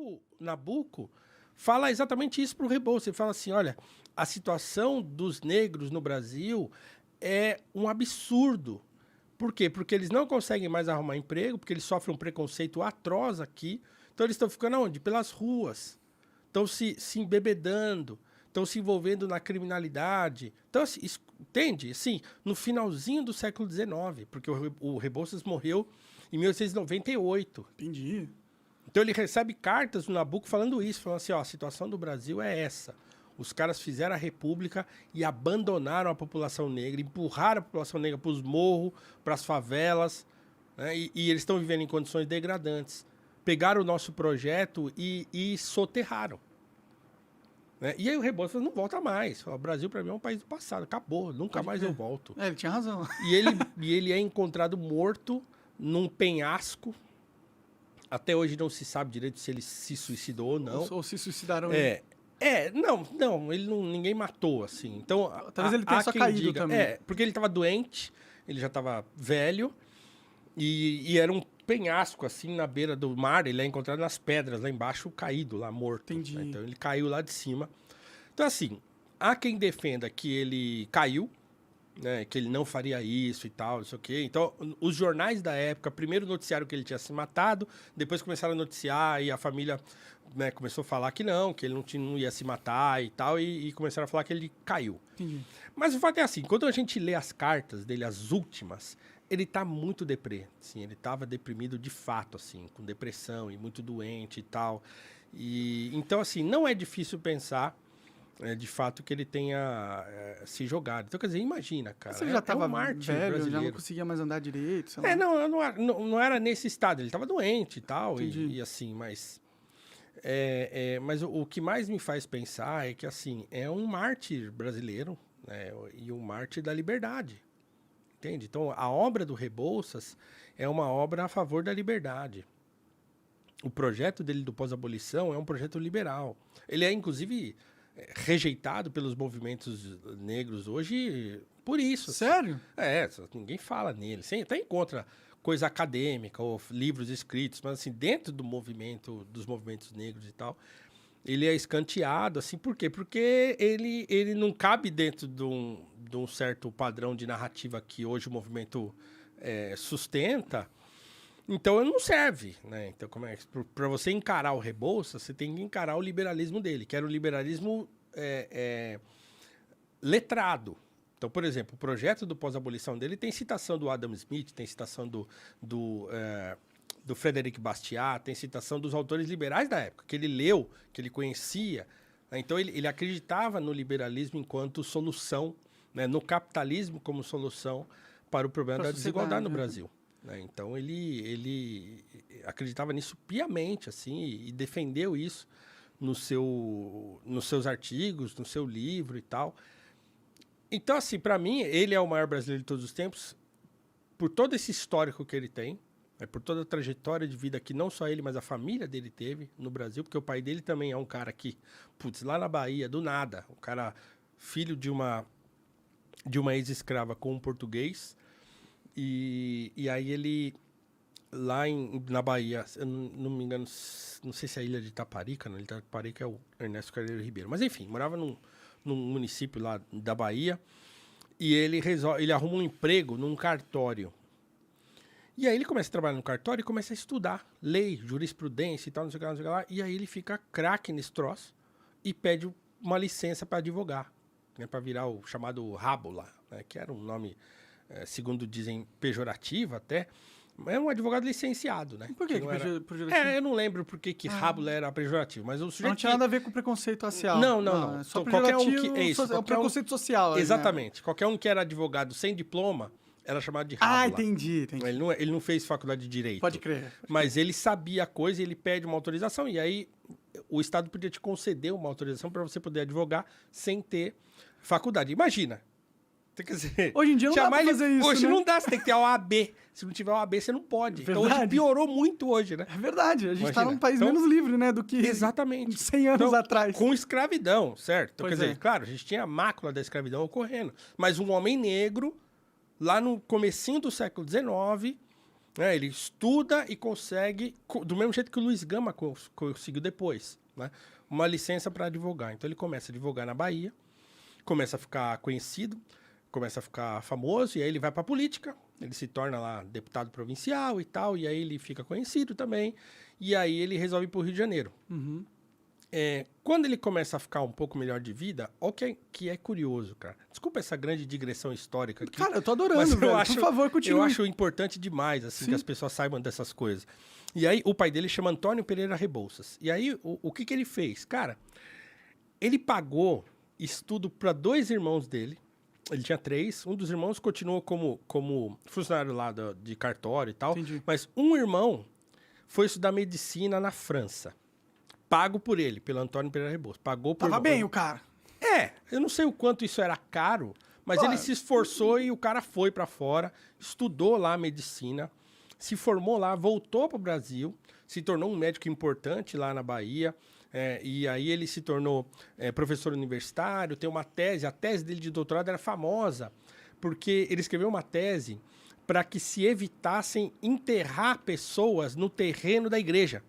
o Nabucco fala exatamente isso para o Rebouças. Ele fala assim, olha, a situação dos negros no Brasil é um absurdo. Por quê? Porque eles não conseguem mais arrumar emprego, porque eles sofrem um preconceito atroz aqui. Então eles estão ficando onde? Pelas ruas. Estão se embebedando, estão se envolvendo na criminalidade. Então, assim, entende? Assim, no finalzinho do século XIX, porque o Rebouças morreu em 1898. Entendi. Então ele recebe cartas do Nabucco falando isso, falando assim, ó, a situação do Brasil é essa. Os caras fizeram a república e abandonaram a população negra, empurraram a população negra para os morros, para as favelas, né? E eles estão vivendo em condições degradantes. Pegaram o nosso projeto e soterraram. Né? E aí o Rebouças não volta mais. O Brasil, para mim, é um país do passado. Acabou, nunca mais eu volto. Ele tinha razão. E ele é encontrado morto num penhasco. Até hoje não se sabe direito se ele se suicidou ou não. Ou se suicidaram. Ninguém matou, assim. Então, talvez ele tenha só caído também. Porque ele estava doente, ele já estava velho, e era um penhasco, assim, na beira do mar. Ele é encontrado nas pedras, lá embaixo, caído, lá morto. Entendi. Né? Então, ele caiu lá de cima. Então, assim, há quem defenda que ele caiu, né, que ele não faria isso e tal, não sei o quê. Então, os jornais da época, primeiro noticiaram que ele tinha se matado, depois começaram a noticiar e a família, né, começou a falar que não, que ele não ia se matar e tal, e começaram a falar que ele caiu. Entendi. Mas o fato é assim, quando a gente lê as cartas dele, as últimas, ele tá muito deprê, assim, ele tava deprimido de fato, assim, com depressão e muito doente e tal. E, então, assim, não é difícil pensar de fato que ele tenha se jogado. Então, quer dizer, imagina, cara. Você já estava um mártir velho, brasileiro. já não conseguia mais andar direito, sei lá. Não era nesse estado. Ele estava doente e tal, Entendi. e assim, mas... mas o que mais me faz pensar é que, assim, é um mártir brasileiro, né, e um mártir da liberdade. Entende? Então, a obra do Rebouças é uma obra a favor da liberdade. O projeto dele do pós-abolição é um projeto liberal. Ele é, inclusive, rejeitado pelos movimentos negros hoje por isso. Sério? Ninguém fala nele. Você até encontra coisa acadêmica ou livros escritos, mas assim, dentro do movimento, dos movimentos negros e tal, ele é escanteado, assim, por quê? Porque ele não cabe dentro de um certo padrão de narrativa que hoje o movimento sustenta. Então, ele não serve, né? Então, para você encarar o Rebouças, você tem que encarar o liberalismo dele, que era o liberalismo letrado. Então, por exemplo, o projeto do pós-abolição dele tem citação do Adam Smith, tem citação do Frederic Bastiat, tem citação dos autores liberais da época, que ele leu, que ele conhecia. Né? Então, ele acreditava no liberalismo enquanto solução, né? No capitalismo como solução para o problema da desigualdade no Brasil. Né? Então, ele acreditava nisso piamente, assim, e defendeu isso nos seus artigos, no seu livro e tal. Então, assim, para mim, ele é o maior brasileiro de todos os tempos, por todo esse histórico que ele tem, por toda a trajetória de vida que não só ele, mas a família dele teve no Brasil, porque o pai dele também é um cara que, lá na Bahia, do nada, um cara filho de uma ex-escrava com um português, e aí ele, lá na Bahia, eu não me engano, não sei se é a ilha de Itaparica, não, Itaparica é o Ernesto Carneiro Ribeiro, mas enfim, morava num município lá da Bahia, e ele arruma um emprego num cartório. E aí ele começa a trabalhar no cartório e começa a estudar lei, jurisprudência e tal, não sei o que lá, e aí ele fica craque nesse troço e pede uma licença para advogar, né, para virar o chamado rabo lá, né, que era um nome, segundo dizem, pejorativo até. É um advogado licenciado, né? Por que pejorativo? Eu não lembro por que rabo era pejorativo, mas o sujeito... Não tinha nada a ver com preconceito racial. Não. É só então, qualquer um que... é um preconceito social. Exatamente. Né? Qualquer um que era advogado sem diploma era chamado de rabo. Entendi. Ele não fez faculdade de Direito. Pode crer. Mas ele sabia a coisa e ele pede uma autorização. E aí o Estado podia te conceder uma autorização para você poder advogar sem ter faculdade. Imagina. Quer dizer, hoje em dia não dá pra fazer isso, hoje né? não dá, você tem que ter a OAB. Se não tiver a OAB, você não pode. Verdade. Então hoje piorou muito hoje, né? É verdade, a gente está Imagina. num país Então, menos livre, né, do que exatamente. 100 anos atrás. Com escravidão, certo? Então, Pois quer dizer, é. claro, a gente tinha a mácula da escravidão ocorrendo. Mas um homem negro, lá no comecinho do século XIX, né? Ele estuda e consegue, do mesmo jeito que o Luiz Gama conseguiu depois, né? Uma licença para advogar. Então ele começa a advogar na Bahia, começa a ficar conhecido, começa a ficar famoso, e aí ele vai para a política, ele se torna lá deputado provincial e tal, e aí ele fica conhecido também, e aí ele resolve ir para o Rio de Janeiro. Uhum. Quando ele começa a ficar um pouco melhor de vida, olha que é curioso, cara. Desculpa essa grande digressão histórica aqui. Cara, eu tô adorando, velho. Por favor, continue. Eu acho importante demais, assim, que as pessoas saibam dessas coisas. E aí, o pai dele chama Antônio Pereira Rebouças. E aí, o que ele fez? Cara, ele pagou estudo para 2 irmãos dele. Ele tinha 3. Um dos irmãos continuou como funcionário lá de cartório e tal. Entendi. Mas um irmão foi estudar medicina na França. Pago por ele, pelo Antônio Pereira Rebouças. Pagou por... Tava bem o cara. Eu não sei o quanto isso era caro, mas ele se esforçou e o cara foi para fora, estudou lá medicina, se formou lá, voltou para o Brasil, se tornou um médico importante lá na Bahia, e aí ele se tornou professor universitário, tem uma tese, a tese dele de doutorado era famosa, porque ele escreveu uma tese para que se evitassem enterrar pessoas no terreno da igreja.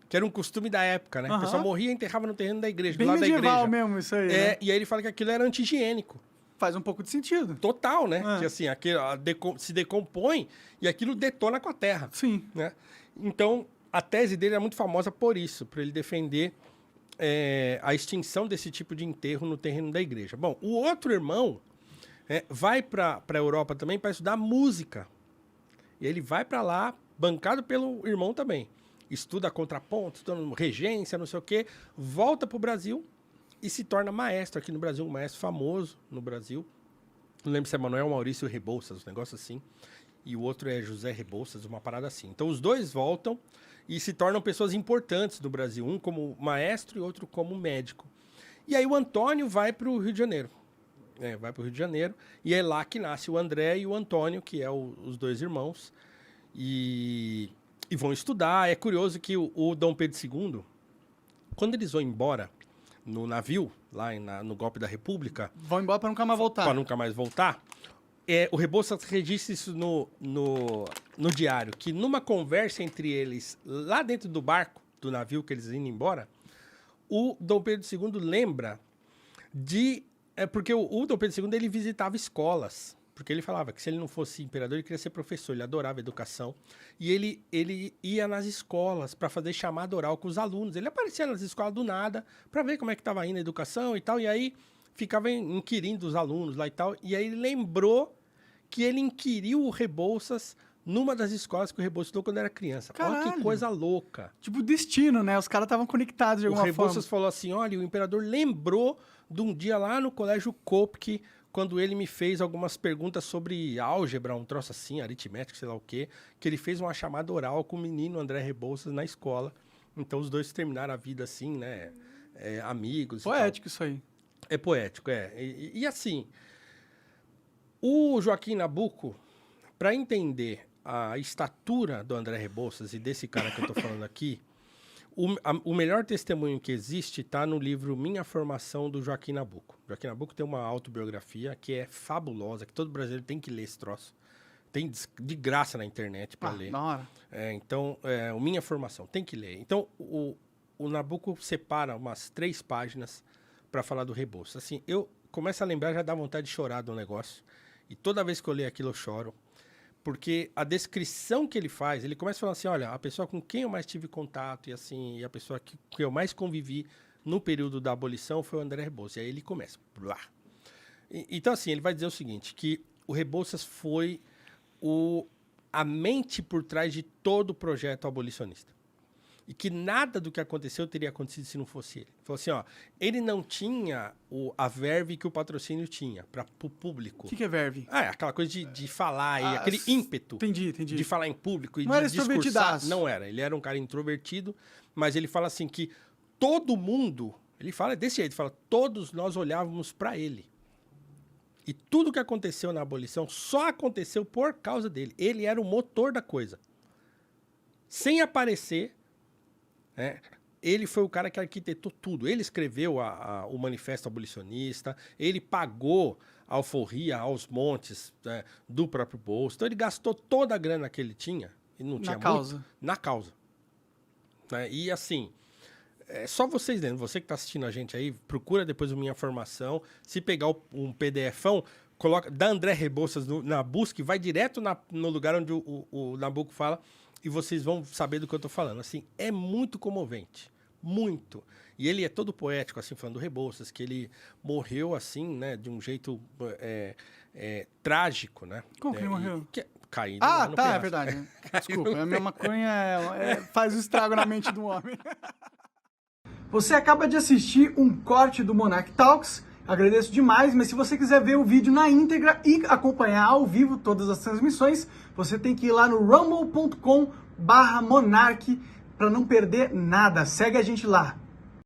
Que era um costume da época, né? A pessoa morria e enterrava no terreno da igreja, Bem do lado da igreja. medieval mesmo isso aí, né? E aí ele fala que aquilo era anti-higiênico. Faz um pouco de sentido. Total, né? Que assim, aquilo se decompõe e aquilo detona com a terra. Sim. Né? Então, a tese dele é muito famosa por isso, por ele defender a extinção desse tipo de enterro no terreno da igreja. Bom, o outro irmão vai para a Europa também para estudar música. E ele vai para lá, bancado pelo irmão também. Estuda contraponto, estuda regência, não sei o quê, volta para o Brasil e se torna maestro aqui no Brasil, um maestro famoso no Brasil. Não lembro se é Manuel Maurício Rebouças, um negócio assim. E o outro é José Rebouças, uma parada assim. Então os dois voltam e se tornam pessoas importantes no Brasil, um como maestro e outro como médico. E aí o Antônio vai para o Rio de Janeiro. Vai para o Rio de Janeiro e é lá que nasce o André e o Antônio, que é os 2 irmãos. E vão estudar. É curioso que o Dom Pedro II, quando eles vão embora no navio, lá no golpe da República... Vão embora para nunca mais voltar. Para nunca mais voltar. O Rebouças registra isso no diário, que numa conversa entre eles, lá dentro do barco, do navio que eles iam embora, o Dom Pedro II lembra de... porque o Dom Pedro II, ele visitava escolas. Porque ele falava que se ele não fosse imperador, ele queria ser professor, ele adorava educação. E ele ia nas escolas para fazer chamada oral com os alunos. Ele aparecia nas escolas do nada para ver como é que estava indo a educação e tal. E aí ficava inquirindo os alunos lá e tal. E aí ele lembrou que ele inquiriu o Rebouças numa das escolas que o Rebouças estudou quando era criança. Caralho. Olha que coisa louca. Tipo destino, né? Os caras estavam conectados de alguma forma. O Rebouças falou assim, olha, o imperador lembrou de um dia lá no Colégio Kopke, quando ele me fez algumas perguntas sobre álgebra, um troço assim, aritmética, sei lá o quê, que ele fez uma chamada oral com o menino André Rebouças na escola. Então, os dois terminaram a vida assim, né? Amigos. Poético isso aí. É poético, E assim, o Joaquim Nabuco, para entender a estatura do André Rebouças e desse cara que eu tô falando aqui, o melhor testemunho que existe está no livro Minha Formação, do Joaquim Nabuco. Joaquim Nabuco tem uma autobiografia que é fabulosa, que todo brasileiro tem que ler esse troço. Tem de graça na internet para ler. Da hora. Então, o Minha Formação, tem que ler. Então, o Nabuco separa umas 3 páginas para falar do Rebouças. Assim, eu começo a lembrar, já dá vontade de chorar do negócio. E toda vez que eu leio aquilo, eu choro. Porque a descrição que ele faz, ele começa falando assim, olha, a pessoa com quem eu mais tive contato e a pessoa que eu mais convivi no período da abolição foi o André Rebouças. E aí ele começa. Blá. Então, assim, ele vai dizer o seguinte, que o Rebouças foi a mente por trás de todo o projeto abolicionista. E que nada do que aconteceu teria acontecido se não fosse ele. Ele falou assim, ó, ele não tinha a verve que o patrocínio tinha para o público. O que é verve? Aquela coisa de falar, aquele ímpeto. Entendi. De falar em público e não de era discursar. Não era. Ele era um cara introvertido, mas ele fala assim que todo mundo, ele fala desse jeito, fala, todos nós olhávamos para ele. E tudo que aconteceu na abolição só aconteceu por causa dele. Ele era o motor da coisa. Sem aparecer... ele foi o cara que arquitetou tudo. Ele escreveu o Manifesto Abolicionista, ele pagou a alforria aos montes, né, do próprio bolso. Então ele gastou toda a grana que ele tinha, e não tinha muito, na causa. Né? E assim, só vocês lendo, você que está assistindo a gente aí, procura depois a minha formação, se pegar um PDFão, coloca, dá André Rebouças na busca e vai direto no lugar onde o Nabuco fala, e vocês vão saber do que eu estou falando. Assim, é muito comovente. Muito. E ele é todo poético, assim, falando do Rebouças, que ele morreu, assim, né, de um jeito trágico, né? Como que ele morreu? Caído no penhasco. É verdade. Desculpa, a minha maconha faz o estrago na mente do homem. Você acaba de assistir um corte do Monarch Talks. Agradeço demais, mas se você quiser ver o vídeo na íntegra e acompanhar ao vivo todas as transmissões, você tem que ir lá no rumble.com/monarch para não perder nada. Segue a gente lá.